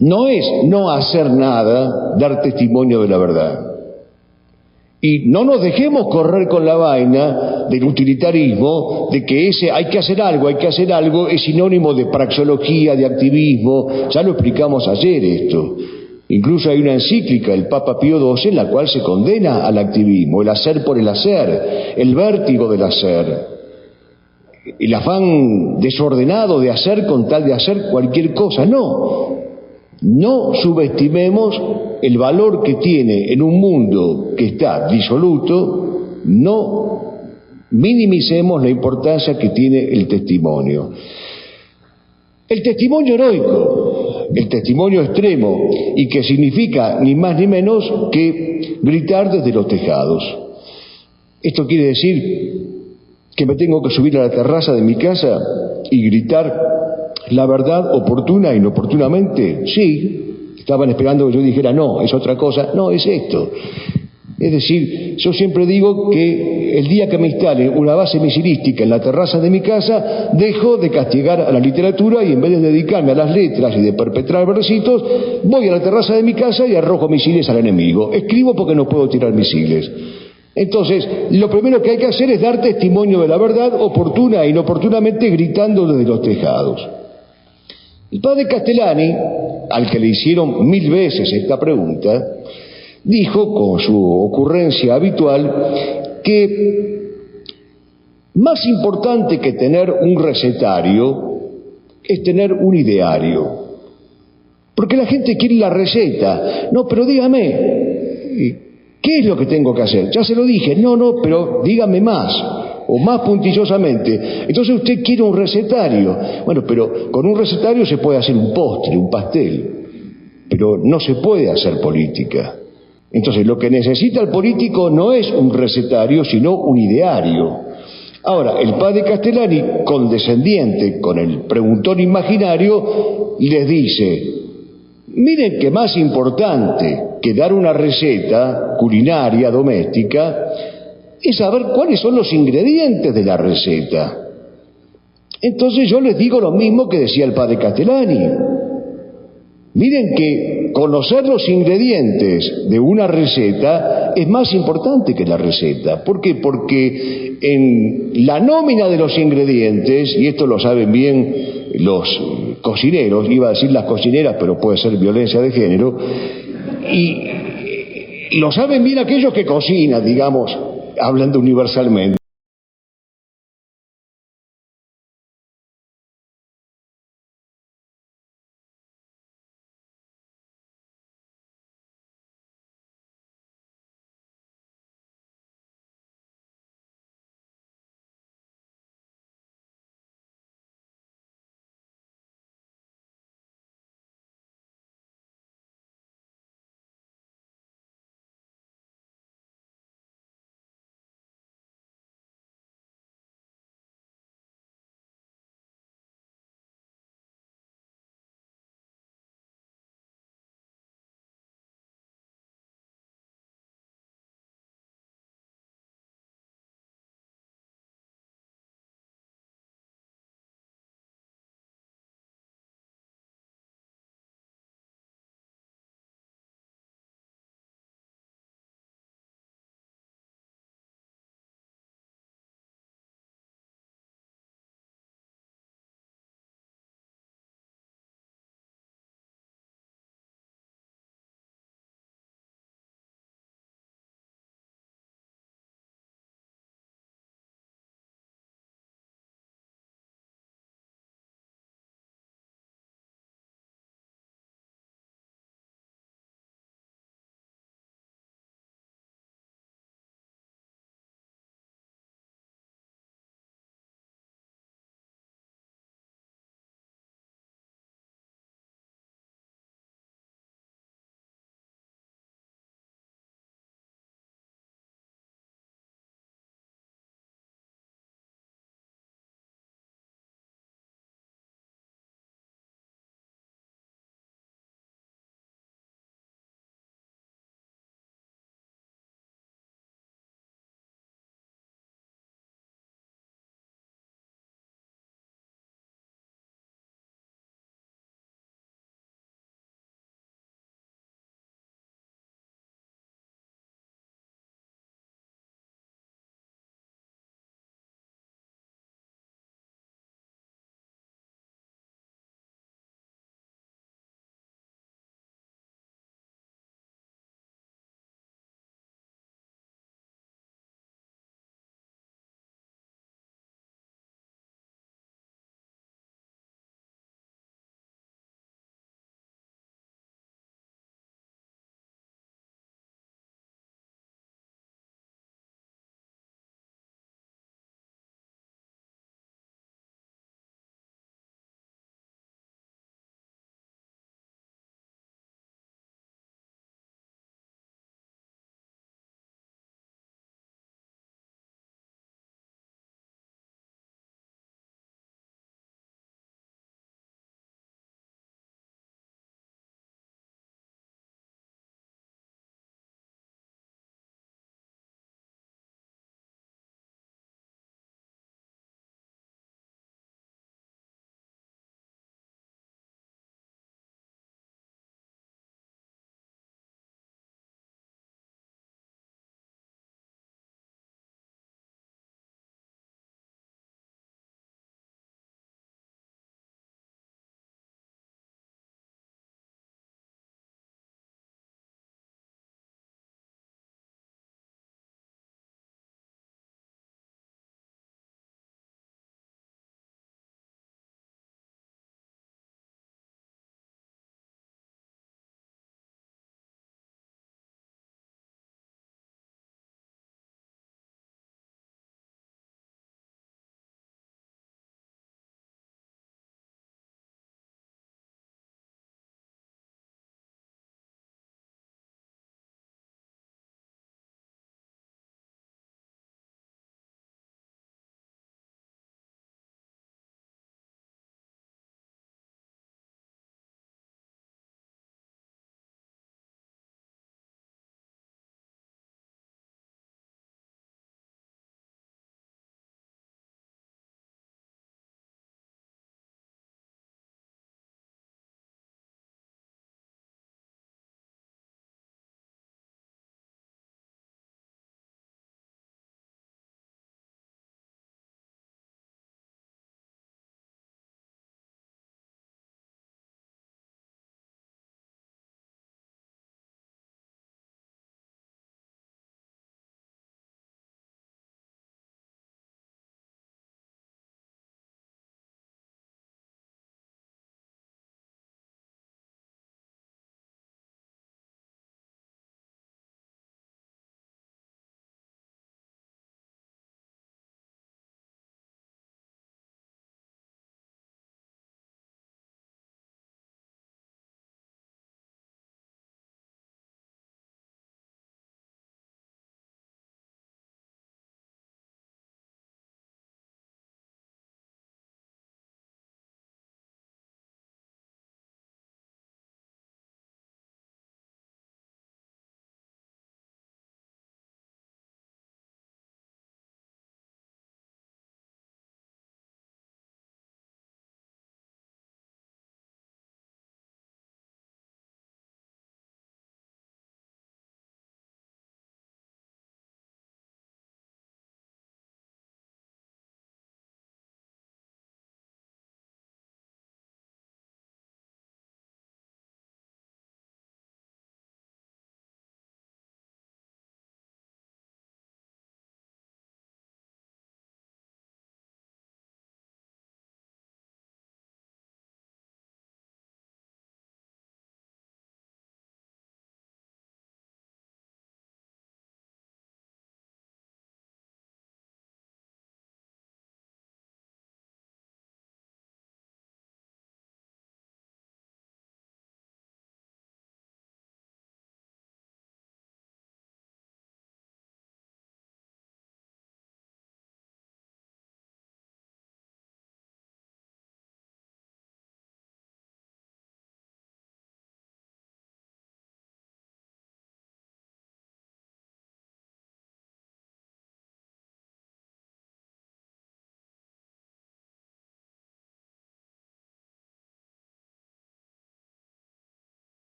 no hacer nada, dar testimonio de la verdad. Y no nos dejemos correr con la vaina del utilitarismo, de que hay que hacer algo, es sinónimo de praxeología, de activismo. Ya lo explicamos ayer esto. Incluso hay una encíclica del Papa Pío XII en la cual se condena al activismo, el hacer por el hacer, el vértigo del hacer, el afán desordenado de hacer con tal de hacer cualquier cosa. No subestimemos el valor que tiene en un mundo que está disoluto, no minimicemos la importancia que tiene el testimonio. El testimonio heroico, el testimonio extremo, y que significa ni más ni menos que gritar desde los tejados. Esto quiere decir que me tengo que subir a la terraza de mi casa y gritar la verdad oportuna e inoportunamente. Sí, estaban esperando que yo dijera no, es otra cosa. No, es esto. Es decir, yo siempre digo que el día que me instale una base misilística en la terraza de mi casa, dejo de castigar a la literatura y en vez de dedicarme a las letras y de perpetrar versitos, voy a la terraza de mi casa y arrojo misiles al enemigo. Escribo porque no puedo tirar misiles. Entonces, lo primero que hay que hacer es dar testimonio de la verdad oportuna e inoportunamente gritando desde los tejados. El padre Castellani, al que le hicieron 1000 veces esta pregunta, dijo con su ocurrencia habitual que más importante que tener un recetario es tener un ideario. Porque la gente quiere la receta. No, pero dígame, ¿qué es lo que tengo que hacer? Ya se lo dije. No, pero dígame más, o más puntillosamente. Entonces usted quiere un recetario. Bueno, pero con un recetario se puede hacer un postre, un pastel, pero no se puede hacer política. Entonces lo que necesita el político no es un recetario, sino un ideario. Ahora, el padre Castellani, condescendiente con el preguntón imaginario, les dice: miren que más importante que dar una receta culinaria doméstica es saber cuáles son los ingredientes de la receta. Entonces yo les digo lo mismo que decía el padre Castellani. Miren que conocer los ingredientes de una receta es más importante que la receta. ¿Por qué? Porque en la nómina de los ingredientes, y esto lo saben bien los cocineros, iba a decir las cocineras, pero puede ser violencia de género, y lo saben bien aquellos que cocinan, digamos, hablando universalmente.